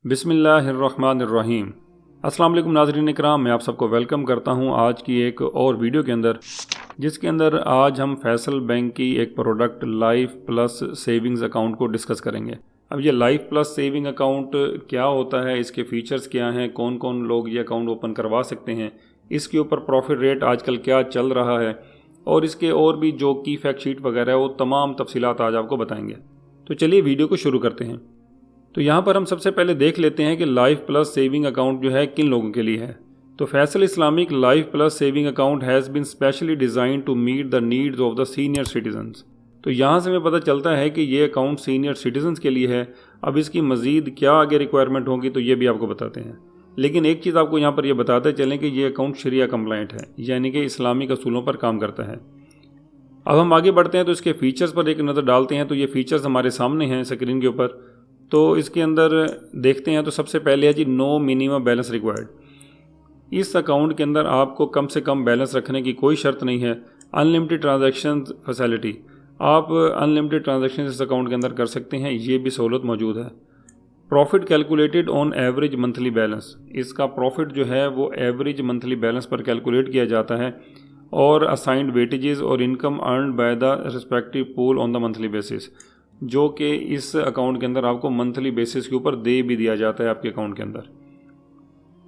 बिस्मिल्लाहिर्रहमानिर्रहीम। अस्सलाम वालेकुम नाज़रीन इकराम, मैं आप सबको वेलकम करता हूं आज की एक और वीडियो के अंदर, जिसके अंदर आज हम फैसल बैंक की एक product life plus savings account को डिस्कस करेंगे। अब ये लाइफ प्लस सेविंग अकाउंट क्या होता है, इसके फीचर्स क्या हैं, कौन कौन लोग ये अकाउंट ओपन करवा सकते हैं, इसके ऊपर प्रॉफिट रेट आजकल क्या चल रहा है और इसके और भी जो की फैक्ट शीट वगैरह है वो तमाम तफसीलात आज आपको बताएंगे। तो चलिए वीडियो को शुरू करते हैं। तो यहाँ पर हम सबसे पहले देख लेते हैं कि लाइफ प्लस सेविंग अकाउंट जो है किन लोगों के लिए है। तो Faysal Islamic life plus saving account has been specially design to meet the needs of the senior citizens. तो यहाँ से हमें पता चलता है कि ये अकाउंट सीनियर सिटीजन्स के लिए है। अब इसकी मज़ीद क्या आगे रिक्वायरमेंट होगी तो ये भी आपको बताते हैं, लेकिन एक चीज़ आपको यहाँ पर यह बताते चलें कि ये अकाउंट शरिया कंप्लाइंट है, यानी कि इस्लामिक असूलों पर काम करता है। अब हम आगे बढ़ते हैं तो इसके फ़ीचर्स पर एक नज़र डालते हैं। तो ये फ़ीचर्स हमारे सामने हैं स्क्रीन के ऊपर। तो इसके अंदर देखते हैं तो सबसे पहले है जी नो मिनिमम बैलेंस रिक्वायर्ड। इस अकाउंट के अंदर आपको कम से कम बैलेंस रखने की कोई शर्त नहीं है। अनलिमिटेड ट्रांजैक्शन फैसिलिटी, आप अनलिमिटेड ट्रांजैक्शन इस अकाउंट के अंदर कर सकते हैं, ये भी सहूलत मौजूद है। Profit calculated on average monthly balance, इसका प्रॉफिट जो है वो एवरेज मंथली बैलेंस पर कैलकुलेट किया जाता है और असाइंड वेटेजेस और income earned by the respective pool on the monthly basis, जो कि इस अकाउंट के अंदर आपको मंथली बेसिस के ऊपर दे भी दिया जाता है आपके अकाउंट के अंदर।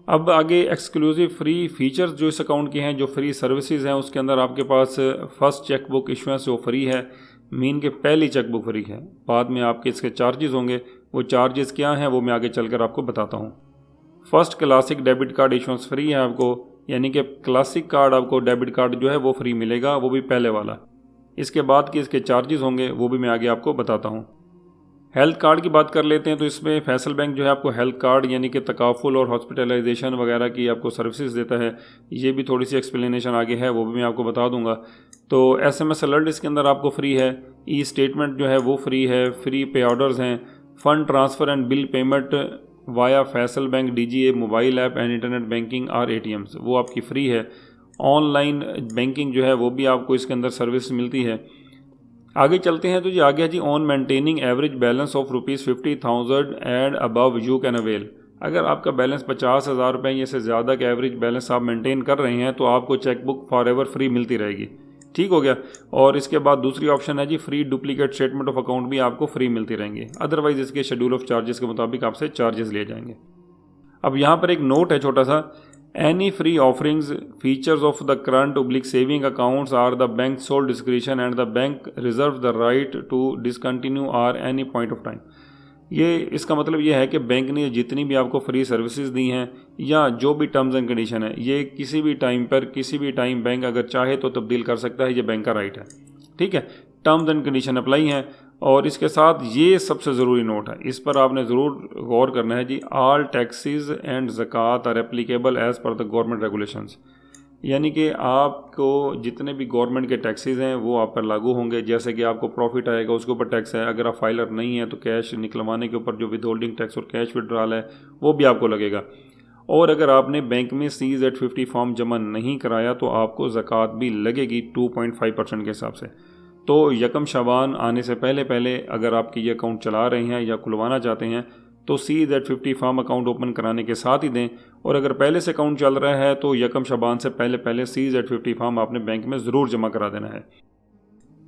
अब आगे एक्सक्लूसिव फ्री फीचर्स जो इस अकाउंट के हैं, जो फ्री सर्विसेज हैं, उसके अंदर आपके पास फर्स्ट चेकबुक इशुएंस वो फ्री है, मीन के पहली चेकबुक फ्री है। बाद में आपके इसके चार्जेस होंगे, वो चार्जेस क्या हैं वो मैं आगे चलकर आपको बताता हूँ। First classic debit card issuance free है आपको, यानी कि क्लासिक कार्ड आपको डेबिट कार्ड जो है वो फ्री मिलेगा, वो भी पहले वाला। इसके बाद के इसके चार्जेस होंगे वो भी मैं आगे आपको बताता हूँ। हेल्थ कार्ड की बात कर लेते हैं तो इसमें फैसल बैंक जो है आपको हेल्थ कार्ड यानी कि तकाफुल और हॉस्पिटलाइजेशन वगैरह की आपको सर्विसेज देता है। ये भी थोड़ी सी एक्सप्लेनेशन आगे है, वो भी मैं आपको बता दूंगा। तो SMS अलर्ट इसके अंदर आपको फ्री है। ई स्टेटमेंट जो है वो फ्री है। फ्री पे ऑर्डर्स हैं। Fund transfer and bill payment via Faisal bank DGA mobile app and internet banking और ATMs वो आपकी फ्री है। ऑनलाइन बैंकिंग जो है वो भी आपको इसके अंदर सर्विस मिलती है। आगे चलते हैं तो जी आगे है जी on maintaining average balance of ₹50,000 and above you can avail. अगर आपका बैलेंस 50,000 रुपये या से ज़्यादा का एवरेज बैलेंस आप मेंटेन कर रहे हैं तो आपको चेकबुक फॉर एवर फ्री मिलती रहेगी। ठीक हो गया। और इसके बाद दूसरी ऑप्शन है जी free duplicate statement of account भी आपको फ्री मिलती रहेंगी। अदरवाइज इसके शेड्यूल ऑफ चार्जेस के मुताबिक आपसे चार्जेस लिए जाएंगे। अब यहाँ पर एक नोट है छोटा सा, any free offerings features of the current/saving accounts are the bank's sole discretion and the bank reserves the right to discontinue or any point of time। ये इसका मतलब ये है कि बैंक ने जितनी भी आपको फ्री सर्विसेज दी हैं या जो भी टर्म्स एंड कंडीशन है, ये किसी भी टाइम पर किसी भी टाइम बैंक अगर चाहे तो तब्दील कर सकता है। ये बैंक का राइट है। ठीक है, टर्म्स एंड कंडीशन अप्लाई हैं। और इसके साथ ये सबसे ज़रूरी नोट है, इस पर आपने ज़रूर गौर करना है जी, ऑल टैक्सेस एंड ज़कात are applicable as per the government regulations. यानी कि आपको जितने भी गवर्नमेंट के टैक्सेस हैं वो आप पर लागू होंगे। जैसे कि आपको प्रॉफिट आएगा उसके ऊपर टैक्स है, अगर आप फाइलर नहीं हैं तो कैश निकलवाने के ऊपर जो विदहोल्डिंग टैक्स और कैश विड्रॉल है वो भी आपको लगेगा। और अगर आपने बैंक में CZ50 फॉर्म जमा नहीं कराया तो आपको ज़कात भी लगेगी 2.5% के हिसाब से। तो यकम शबान आने से पहले पहले अगर आपकी ये अकाउंट चला रहे हैं या खुलवाना चाहते हैं तो CZ50 फॉर्म अकाउंट ओपन कराने के साथ ही दें। और अगर पहले से अकाउंट चल रहा है तो यकम शबान से पहले पहले CZ50 फॉर्म आपने बैंक में ज़रूर जमा करा देना है।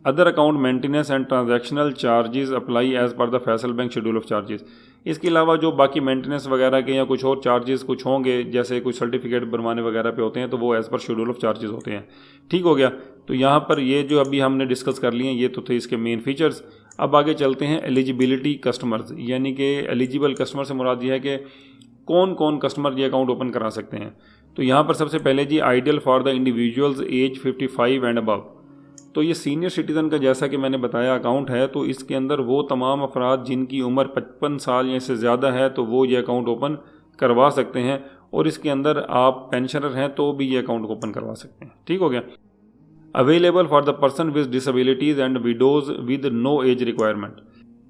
Other account maintenance and transactional charges apply as per the Faysal bank schedule of charges. इसके अलावा जो बाकी मेंटेनेंस वगैरह के या कुछ और चार्जेस कुछ होंगे, जैसे कुछ सर्टिफिकेट बनवाने वगैरह पे होते हैं, तो वो as per schedule of charges होते हैं। ठीक हो गया। तो यहाँ पर ये जो अभी हमने डिस्कस कर लिए हैं ये तो थे इसके मेन फीचर्स। अब आगे चलते हैं एलिजिबिलिटी कस्टमर्स, यानी कि एलिजिबल कस्टमर से मुराद ये है कि कौन कौन कस्टमर ये अकाउंट ओपन करा सकते हैं। तो यहाँ पर सबसे पहले जी ideal for the individuals age 55 and above. तो ये सीनियर सिटीज़न का जैसा कि मैंने बताया अकाउंट है, तो इसके अंदर वो तमाम अफराद जिनकी उम्र 55 साल या इससे ज़्यादा है तो वो ये अकाउंट ओपन करवा सकते हैं। और इसके अंदर आप पेंशनर हैं तो भी ये अकाउंट ओपन करवा सकते हैं। ठीक हो गया। Available for the person with disabilities and widows with no age requirement.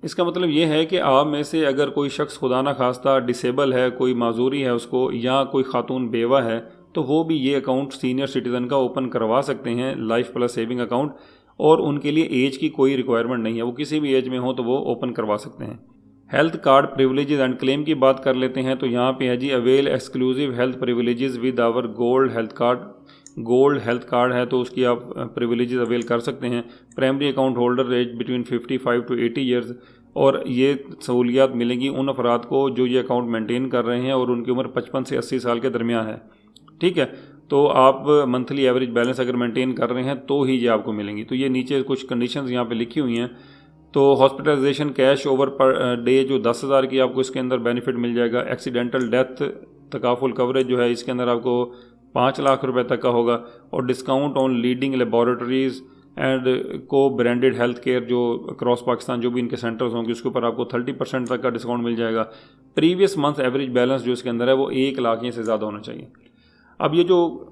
इसका मतलब ये है कि आप में से अगर कोई शख्स खुदा ना खास्ता डिसेबल है, कोई माजूरी है उसको, या कोई खातून बेवा है, तो वो भी ये अकाउंट सीनियर सिटीज़न का ओपन करवा सकते हैं, लाइफ प्लस सेविंग अकाउंट। और उनके लिए एज की कोई रिक्वायरमेंट नहीं है, वो किसी भी एज में हो तो वो ओपन करवा सकते हैं। Health card privileges and claim की बात कर लेते हैं तो यहाँ पे है जी avail exclusive health privileges with our gold health card. Gold health card है तो उसकी आप प्रिविलेजेस अवेल कर सकते हैं। Primary account holder age between 55 to 80 years, और ये सहूलियात मिलेंगी उन अफराद को जो ये अकाउंट मेंटेन कर रहे हैं और उनकी उम्र 55 से 80 साल के दरमियान है। ठीक है, तो आप मंथली एवरेज बैलेंस अगर मेंटेन कर रहे हैं तो ही ये आपको मिलेंगी। तो ये नीचे कुछ कंडीशंस यहाँ पे लिखी हुई हैं। तो hospitalisation cash over per day जो 10,000 की आपको इसके अंदर बेनिफिट मिल जाएगा। एक्सीडेंटल डेथ तकाफुल कवरेज जो है इसके अंदर आपको 5 लाख रुपए तक का होगा। और डिस्काउंट ऑन लीडिंग लेबॉरेटरीज एंड को ब्रांडेड हेल्थ केयर जो अक्रॉस पाकिस्तान जो भी इनके सेंटर्स होंगे उसके ऊपर आपको 30% तक का डिस्काउंट मिल जाएगा। प्रीवियस मंथ एवरेज बैलेंस जो इसके अंदर है वो 1 लाख से ज़्यादा होना चाहिए। अब ये जो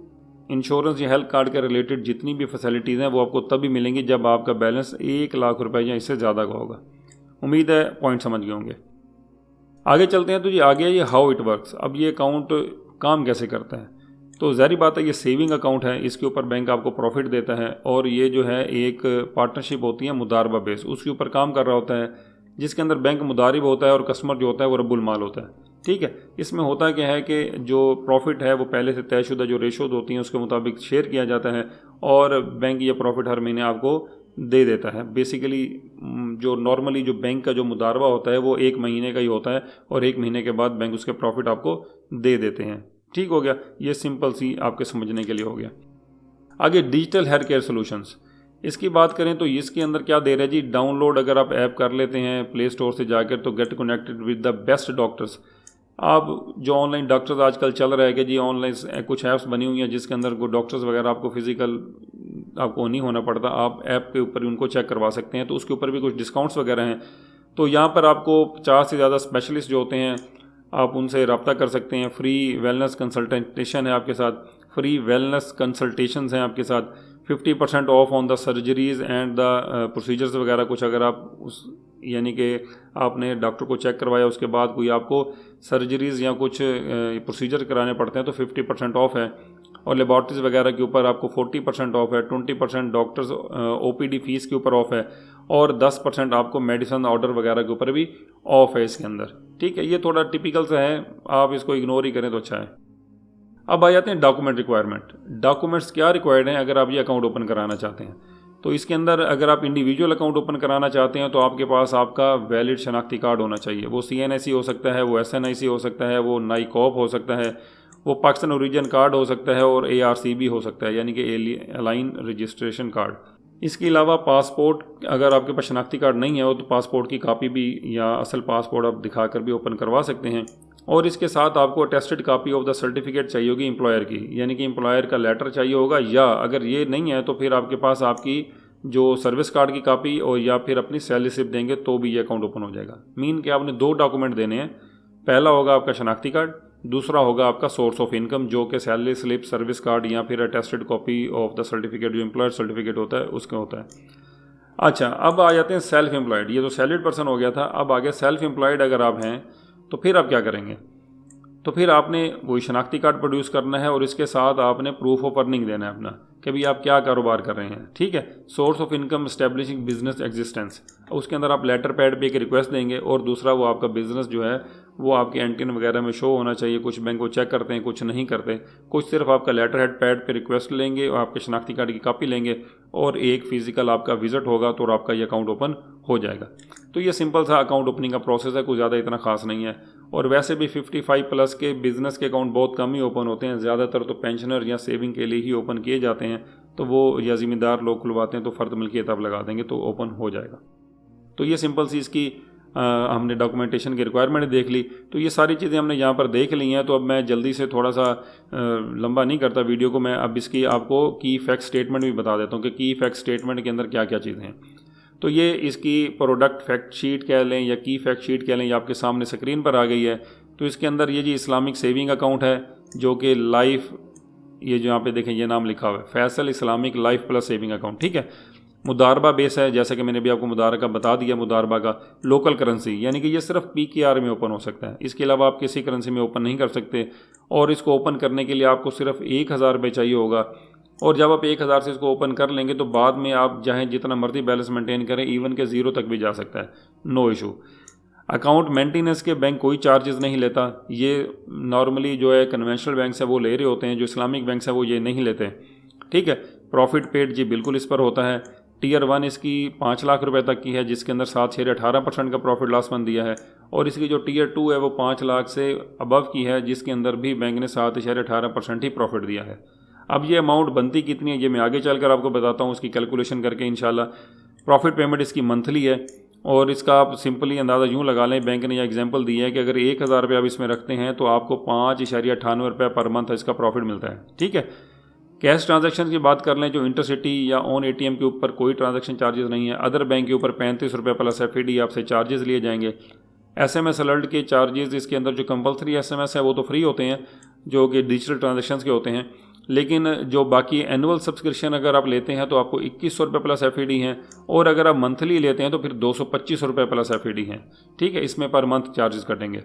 इंश्योरेंस या हेल्थ कार्ड के रिलेटेड जितनी भी फैसिलिटीज़ हैं वो आपको तभी मिलेंगी जब आपका बैलेंस 1 लाख रुपए या इससे ज़्यादा का होगा। उम्मीद है पॉइंट समझ गए होंगे। आगे चलते हैं तो जी आगे ये हाउ इट वर्क्स। अब ये अकाउंट काम कैसे करता है? तो ज़ाहिर बात है ये सेविंग अकाउंट है, इसके ऊपर बैंक आपको प्रॉफिट देता है और ये जो है एक पार्टनरशिप होती है मुदारबा बेस, उसके ऊपर काम कर रहा होता है, जिसके अंदर बैंक मुदारिब होता है और कस्टमर जो होता है वो रब्बुल माल होता है। ठीक है, इसमें होता क्या है कि जो प्रॉफिट है वो पहले से तयशुदा जो रेशोज होती हैं उसके मुताबिक शेयर किया जाता है और बैंक ये प्रॉफिट हर महीने आपको दे देता है। बेसिकली जो नॉर्मली जो बैंक का जो मुदारबा होता है वो 1 महीने का ही होता है और 1 महीने के बाद बैंक उसके प्रॉफिट आपको दे देते हैं। ठीक हो गया, ये सिंपल सी आपके समझने के लिए हो गया। आगे डिजिटल हेल्थ केयर सोल्यूशंस, इसकी बात करें तो इसके अंदर क्या दे रहा है जी, डाउनलोड अगर आप ऐप कर लेते हैं प्ले स्टोर से जाकर तो get connected with the best doctors. आप जो ऑनलाइन डॉक्टर्स आजकल चल रहा है कि जी ऑनलाइन कुछ ऐप्स बनी हुई हैं जिसके अंदर डॉक्टर्स वगैरह आपको फिजिकल आपको नहीं होना पड़ता, आप ऐप के ऊपर उनको चेक करवा सकते हैं, तो उसके ऊपर भी कुछ डिस्काउंट्स वगैरह हैं। तो यहाँ पर आपको 50 से ज़्यादा स्पेशलिस्ट जो होते हैं आप उनसे रब्ता कर सकते हैं। फ्री वेलनेस कंसल्टेशन है आपके साथ, फ्री वेलनेस कंसल्टेशंस हैं आपके साथ, 50% of on the surgeries and the procedures वगैरह कुछ अगर आप उस यानी कि आपने डॉक्टर को चेक करवाया उसके बाद कोई आपको सर्जरीज़ या कुछ प्रोसीजर कराने पड़ते हैं तो 50% ऑफ है। और लेबॉर्ट्रीज वगैरह के ऊपर आपको 40% ऑफ है, 20% डॉक्टर्स OPD फीस के ऊपर ऑफ है और 10% आपको मेडिसिन ऑर्डर वगैरह के ऊपर भी ऑफ है इसके अंदर। ठीक है, ये थोड़ा टिपिकल सा है, आप इसको इग्नोर ही करें तो अच्छा है। अब आ जाते हैं डॉक्यूमेंट रिक्वायरमेंट। डॉक्यूमेंट्स क्या रिक्वायर्ड हैं अगर आप ये अकाउंट ओपन कराना चाहते हैं? तो इसके अंदर अगर आप इंडिविजुअल अकाउंट ओपन कराना चाहते हैं तो आपके पास आपका वैलिड शनाख्ती कार्ड होना चाहिए। वो CNIC हो सकता है, वो SNIC हो सकता है, वो नाइकॉप हो सकता है, वो पाकिस्तान ओरिजिन कार्ड हो सकता है और ARCB हो सकता है यानी कि अलाइन रजिस्ट्रेशन कार्ड। इसके अलावा पासपोर्ट, अगर आपके पास शनाख्ती कार्ड नहीं है हो तो पासपोर्ट की कापी भी या असल पासपोर्ट आप दिखाकर भी ओपन करवा सकते हैं। और इसके साथ आपको attested copy of the certificate चाहिए होगी एम्प्लॉयर की, यानी कि एम्प्लॉयर का लेटर चाहिए होगा, या अगर ये नहीं है तो फिर आपके पास आपकी जो सर्विस कार्ड की कापी और या फिर अपनी सैलरी स्लिप देंगे तो भी ये अकाउंट ओपन हो जाएगा। मीन कि आपने 2 डॉक्यूमेंट देने हैं, पहला होगा आपका शनाख्ती कार्ड, दूसरा होगा आपका सोर्स ऑफ इनकम जो कि सैलरी स्लिप, सर्विस कार्ड या फिर attested copy of the certificate जो एम्प्लॉयर सर्टिफिकेट होता है उसका होता है। अच्छा, अब आ जाते हैं सेल्फ एम्प्लॉयड। ये तो सैलरीड पर्सन हो गया था, अब आगे सेल्फ एम्प्लॉयड अगर आप हैं तो फिर आप क्या करेंगे? तो फिर आपने वही शनाख्ती कार्ड प्रोड्यूस करना है और इसके साथ आपने प्रूफ ऑफ अर्निंग देना है अपना कि भाई आप क्या कारोबार कर रहे हैं। ठीक है, source of income establishing business existence, उसके अंदर आप लेटर पैड पे एक रिक्वेस्ट देंगे और दूसरा वो आपका बिजनेस जो है वो आपके एंटीन वगैरह में शो होना चाहिए। कुछ बैंक वो चेक करते हैं, कुछ नहीं करते, कुछ सिर्फ आपका लेटर हेड पैड पे रिक्वेस्ट लेंगे और आपके शनाख्ती कार्ड की कापी लेंगे और एक फिजिकल आपका विजिट होगा तो आपका ये अकाउंट ओपन हो जाएगा। तो ये सिंपल सा अकाउंट ओपनिंग का प्रोसेस है, कुछ ज़्यादा इतना खास नहीं है। और वैसे भी 55 प्लस के बिज़नेस के अकाउंट बहुत कम ही ओपन होते हैं, ज़्यादातर तो पेंशनर या सेविंग के लिए ही ओपन किए जाते हैं, तो वो या ज़िम्मेदार लोग खुलवाते हैं तो फ़र्द मिल्कियत आप लगा देंगे तो ओपन हो जाएगा। तो ये सिंपल सी इसकी हमने डॉक्यूमेंटेशन की रिक्वायरमेंट देख ली। तो ये सारी चीज़ें हमने यहाँ पर देख ली हैं। तो अब मैं जल्दी से थोड़ा सा लंबा नहीं करता वीडियो को, मैं अब इसकी आपको की फैक्ट स्टेटमेंट भी बता देता हूँ कि की फैक्ट स्टेटमेंट के अंदर क्या क्या चीज़ें हैं। तो ये इसकी प्रोडक्ट फैक्ट शीट कह लें या की फैक्ट शीट कह लें, ये आपके सामने स्क्रीन पर आ गई है। तो इसके अंदर ये जी इस्लामिक सेविंग अकाउंट है जो कि लाइफ, ये जो यहाँ पे देखें ये नाम लिखा हुआ है Faisal Islamic life plus saving account. ठीक है, मुदारबा बेस है, जैसा कि मैंने भी आपको मुदारबा बता दिया, मुदारबा का लोकल करेंसी यानी कि ये सिर्फ PKR में ओपन हो सकता है, इसके अलावा आप किसी करेंसी में ओपन नहीं कर सकते। और इसको ओपन करने के लिए आपको सिर्फ 1000 रुपये चाहिए होगा। और जब आप 1000 से इसको ओपन कर लेंगे तो बाद में आप चाहे जितना मर्जी बैलेंस मेंटेन करें, इवन के 0 तक भी जा सकता है, नो इशू। अकाउंट मेंटेनेंस के बैंक कोई चार्जेस नहीं लेता, ये नॉर्मली जो है कन्वेंशनल बैंक है वो ले रहे होते हैं, जो इस्लामिक बैंक है वो ये नहीं लेते। ठीक है, प्रॉफिट पेड जी बिल्कुल इस पर होता है। टियर 1 इसकी 5 लाख रुपए तक की है, जिसके अंदर 7.18% का प्रॉफिट लॉस फंड दिया है, और इसकी जो टियर 2 है वो 5 लाख से अबव की है, जिसके अंदर भी बैंक ने 7.18% ही प्रॉफिट दिया है। अब ये अमाउंट बनती कितनी है ये मैं आगे चलकर आपको बताता हूँ, उसकी कैलकुलेशन करके इंशाल्लाह। प्रॉफिट पेमेंट इसकी मंथली है, और इसका आप सिंपली अंदाज़ा यूँ लगा लें, बैंक ने यह एग्जांपल दी है कि अगर 1000 रुपये आप इसमें रखते हैं तो आपको 5.98 रुपये पर मंथ इसका प्रॉफिट मिलता है। ठीक है, कैश ट्रांजैक्शन की बात कर लें, जो इंटरसिटी या ऑन एटीएम के ऊपर कोई ट्रांजैक्शन चार्जेस नहीं है। अदर बैंक के ऊपर 35 रुपये प्लस FAD आपसे चार्जेस लिए जाएंगे। SMS अलर्ट के चार्जेस, इसके अंदर जो कंपलसरी SMS है वो तो फ्री होते हैं, जो कि डिजिटल ट्रांजैक्शन के होते हैं, लेकिन जो बाकी एनुअल सब्सक्रिप्शन अगर आप लेते हैं तो आपको 2100 रुपये प्लस FAD हैं, और अगर आप मंथली लेते हैं तो फिर 225 रुपये प्लस FAD हैं। ठीक है, इसमें पर मंथ चार्जेस कटेंगे।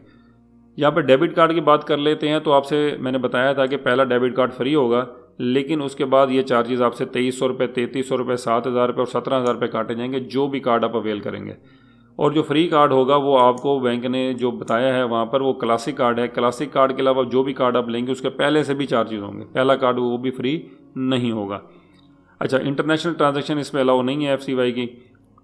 यहाँ पर डेबिट कार्ड की बात कर लेते हैं, तो आपसे मैंने बताया था कि पहला डेबिट कार्ड फ्री होगा, लेकिन उसके बाद ये चार्जेस आपसे 2300 रुपये, 3300 रुपये, 7000 रुपये और 17000 रुपये काटे जाएंगे, जो भी कार्ड आप अवेल करेंगे। और जो फ्री कार्ड होगा वो आपको बैंक ने जो बताया है वहाँ पर, वो क्लासिक कार्ड है। क्लासिक कार्ड के अलावा जो भी कार्ड आप लेंगे उसके पहले से भी चार्जेस होंगे, पहला कार्ड वो भी फ्री नहीं होगा। अच्छा, इंटरनेशनल ट्रांजैक्शन इसमें अलाउ नहीं है FCY की।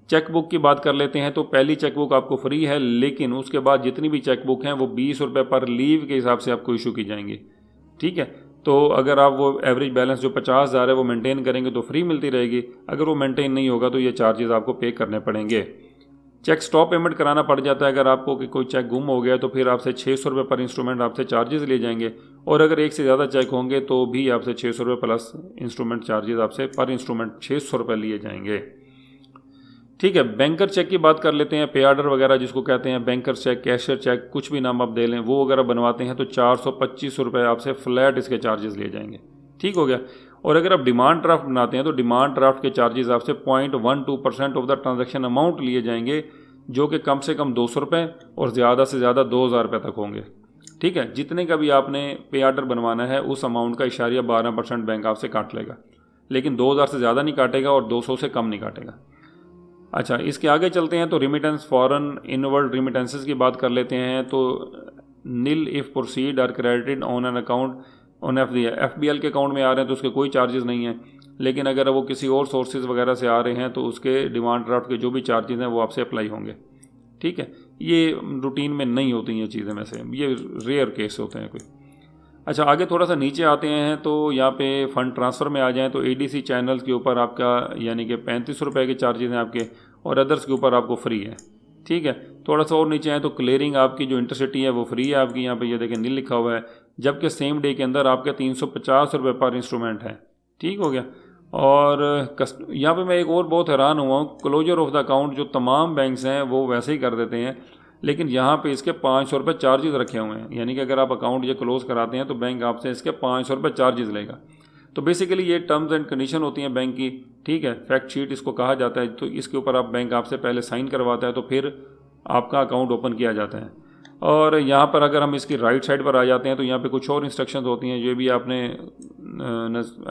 चेकबुक की बात कर लेते हैं, तो पहली चेकबुक आपको फ्री है, लेकिन उसके बाद जितनी भी चेकबुक हैं वो 20 रुपये पर लीव के हिसाब से आपको इशू की जाएंगी। ठीक है, तो अगर आप वो एवरेज बैलेंस जो 50,000 है वो मेंटेन करेंगे तो फ्री मिलती रहेगी, अगर वो मेंटेन नहीं होगा तो ये चार्जेस आपको पे करने पड़ेंगे। चेक स्टॉप पेमेंट कराना पड़ जाता है अगर आपको कि कोई चेक गुम हो गया, तो फिर आपसे 600 रुपये पर इंस्ट्रूमेंट आपसे चार्जेस लिए जाएंगे, और अगर एक से ज़्यादा चेक होंगे तो भी आपसे 600 रुपये प्लस इंस्ट्रूमेंट चार्जेस आपसे पर इंस्ट्रूमेंट 600 रुपये लिए जाएंगे। ठीक है, बैंकर चेक की बात कर लेते हैं। पे ऑर्डर वगैरह जिसको कहते हैं, बैंकर चेक, कैशियर चेक, कुछ भी नाम आप दे लें, वो अगर बनवाते हैं तो 425 रुपये आपसे फ्लैट इसके चार्जेस लिए जाएंगे। ठीक हो गया। और अगर आप डिमांड ड्राफ्ट बनाते हैं तो डिमांड ड्राफ्ट के चार्जेस आपसे 0.12% ऑफ द ट्रांजैक्शन अमाउंट लिए जाएंगे, जो कि कम से कम 200 रुपये और ज़्यादा से ज़्यादा 2000 रुपये तक होंगे। ठीक है, जितने का भी आपने पे ऑर्डर बनवाना है उस अमाउंट का इशारिया 12% बैंक आपसे काट लेगा, लेकिन 2000 से ज़्यादा नहीं काटेगा और 200 से कम नहीं काटेगा। अच्छा, इसके आगे चलते हैं तो रिमिटेंस, फॉरेन इनवर्ड रिमिटेंसेस की बात कर लेते हैं। तो नील if proceed are credited on an account on FBL के अकाउंट में आ रहे हैं तो उसके कोई चार्जेस नहीं है, लेकिन अगर वो किसी और सोर्सेज वगैरह से आ रहे हैं तो उसके डिमांड ड्राफ्ट के जो भी चार्जेस हैं वो आपसे अप्लाई होंगे। ठीक है, ये रूटीन में नहीं होती हैं चीज़ें, में से ये रेयर केस होते हैं कोई। अच्छा, आगे थोड़ा सा नीचे आते हैं तो यहाँ पे फ़ंड ट्रांसफ़र में आ जाएँ तो ADC चैनल्स के ऊपर आपका यानी कि 35 रुपये के चार्जेस हैं आपके, और अदर्स के ऊपर आपको फ्री है। ठीक है, थोड़ा सा और नीचे आए तो क्लियरिंग आपकी जो इंटरसिटी है वो फ्री है आपकी, यहाँ पे ये देखें नील लिखा हुआ है, जबकि सेम डे के अंदर आपके 350 रुपये पर इंस्ट्रूमेंट है। ठीक हो गया। और यहाँ पे मैं एक और बहुत हैरान हुआ हूँ, क्लोजर ऑफ द अकाउंट जो तमाम बैंक्स हैं वो वैसे ही कर देते हैं, लेकिन यहाँ पे इसके 500 रुपये चार्जेस रखे हुए हैं, यानी कि अगर आप अकाउंट ये क्लोज़ कराते हैं तो बैंक आपसे इसके 500 रुपये चार्जेस लेगा। तो बेसिकली ये टर्म्स एंड कंडीशन होती हैं बैंक की। ठीक है, फैक्ट शीट इसको कहा जाता है। तो इसके ऊपर आप बैंक आपसे पहले साइन करवाता है तो फिर आपका अकाउंट ओपन किया जाता है। और यहाँ पर अगर हम इसकी राइट साइड पर आ जाते हैं तो यहाँ पे कुछ और इंस्ट्रक्शंस होती हैं, ये भी आपने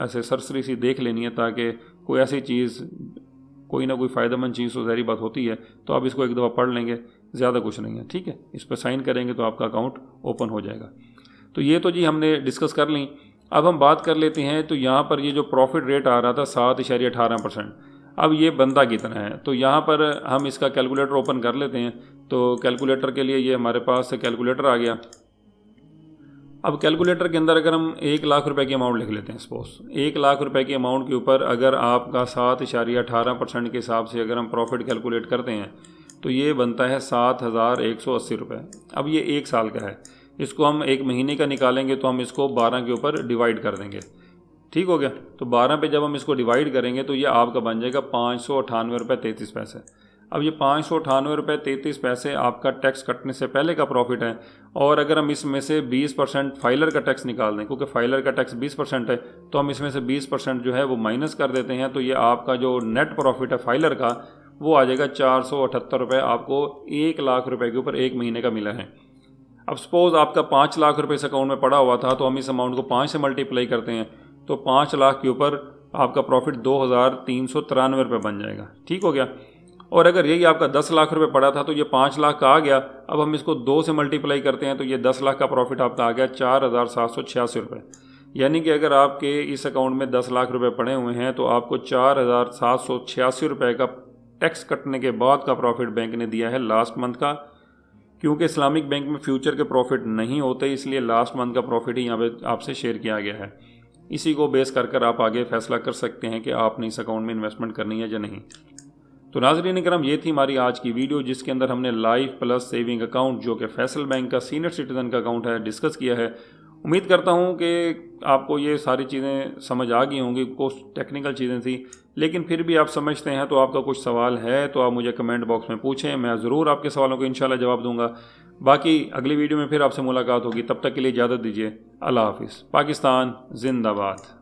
ऐसे सरसरी सी देख लेनी है, ताकि कोई ऐसी चीज़, कोई ना कोई फ़ायदेमंद चीज़ तो ज़ाहिर बात होती है, तो आप इसको एक दफ़ा पढ़ लेंगे, ज़्यादा कुछ नहीं है। ठीक है, इस पर साइन करेंगे तो आपका अकाउंट ओपन हो जाएगा। तो ये तो जी हमने डिस्कस कर ली। अब हम बात कर लेते हैं, तो यहाँ पर ये जो प्रॉफिट रेट आ रहा था 7.18%, अब ये बनता कितना है, तो यहाँ पर हम इसका कैलकुलेटर ओपन कर लेते हैं। तो कैलकुलेटर के लिए ये हमारे पास कैलकुलेटर आ गया। अब कैलकुलेटर के अंदर अगर हम 1 लाख रुपए की अमाउंट लिख लेते हैं, सपोज 1 लाख रुपए की अमाउंट के ऊपर अगर आपका 7.18% के हिसाब से अगर हम प्रॉफिट कैलकुलेट करते हैं तो ये बनता है 7,180 रुपये। अब ये 1 साल का है, इसको हम 1 महीने का निकालेंगे तो हम इसको 12 के ऊपर डिवाइड कर देंगे। ठीक हो गया। तो 12 पे जब हम इसको डिवाइड करेंगे तो ये आपका बन जाएगा 598 रुपये 33 पैसे। अब ये 598 रुपये 33 पैसे आपका टैक्स कटने से पहले का प्रॉफिट है, और अगर हम इसमें से 20% फाइलर का टैक्स निकाल दें, क्योंकि फाइलर का टैक्स 20% है, तो हम इसमें से 20% जो है वो माइनस कर देते हैं, तो ये आपका जो नेट प्रॉफिट है फाइलर का वो आ जाएगा 478 रुपये, आपको 1 लाख रुपये के ऊपर 1 महीने का मिला है। अब सपोज़ आपका 5 लाख रुपये इस अकाउंट में पड़ा हुआ था, तो हम इस अमाउंट को 5 से मल्टीप्लाई करते हैं तो 5 लाख के ऊपर आपका प्रॉफिट 2,393 रुपये बन जाएगा। ठीक हो गया। और अगर यही आपका 10 लाख रुपए पड़ा था तो ये 5 लाख का आ गया। अब हम इसको 2 से मल्टीप्लाई करते हैं तो ये 10 लाख का प्रॉफिट आपका आ गया 4,786 रुपये। यानी कि अगर आपके इस अकाउंट में 10 लाख रुपए पड़े हुए हैं तो आपको 4,786 रुपये का टैक्स कटने के बाद का प्रॉफिट बैंक ने दिया है लास्ट मंथ का। क्योंकि इस्लामिक बैंक में फ्यूचर के प्रॉफिट नहीं होते, इसलिए लास्ट मंथ का प्रॉफिट ही यहाँ पे आपसे शेयर किया गया है। इसी को बेस कर आप आगे फैसला कर सकते हैं कि आपने इस अकाउंट में इन्वेस्टमेंट करनी है या नहीं। तो नाज़रीन करम, ये थी हमारी आज की वीडियो जिसके अंदर हमने लाइफ प्लस सेविंग अकाउंट जो कि फैसल बैंक का सीनियर सिटीजन का अकाउंट है डिस्कस किया है। उम्मीद करता हूँ कि आपको ये सारी चीज़ें समझ आ गई होंगी। कुछ टेक्निकल चीज़ें थी, लेकिन फिर भी आप समझते हैं तो आपका कुछ सवाल है तो आप मुझे कमेंट बॉक्स में पूछें, मैं ज़रूर आपके सवालों को इंशाल्लाह जवाब दूंगा। बाकी अगली वीडियो में फिर आपसे मुलाकात होगी, तब तक के लिए इजाज़त दीजिए। अल्लाह हाफिज़। पाकिस्तान जिंदाबाद।